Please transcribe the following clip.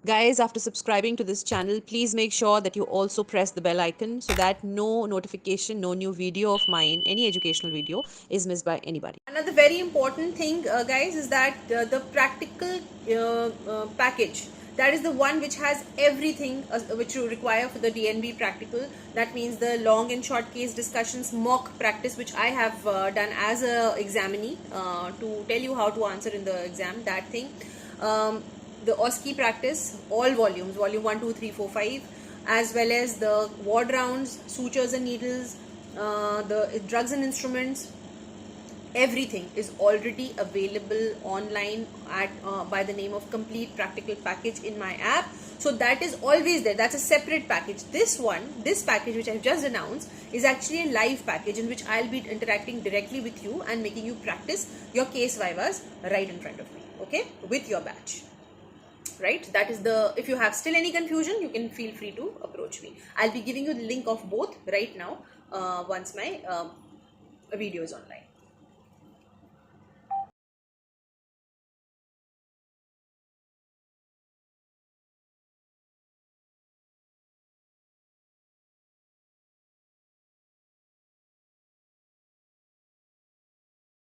Guys, after subscribing to this channel, please make sure that you also press the bell icon so that no notification, no new video of mine, any educational video, is missed by anybody. Another very important thing, guys, is that the practical package, that is the one which has everything which you require for the DNB practical. That means the long and short case discussions, mock practice, which I have done as a examinee to tell you how to answer in the exam, that thing. The OSCE practice, all volumes, volume 1, 2, 3, 4, 5, as well as the ward rounds, sutures and needles, the drugs and instruments, everything is already available online at by the name of Complete Practical Package in my app. So that is always there. That's a separate package. This package which I've just announced is actually a live package in which I'll be interacting directly with you and making you practice your case vivas right in front of me, okay, with your batch. Right, that is the, if you have still any confusion, you can feel free to approach me. I'll be giving you the link of both right now once my video is online.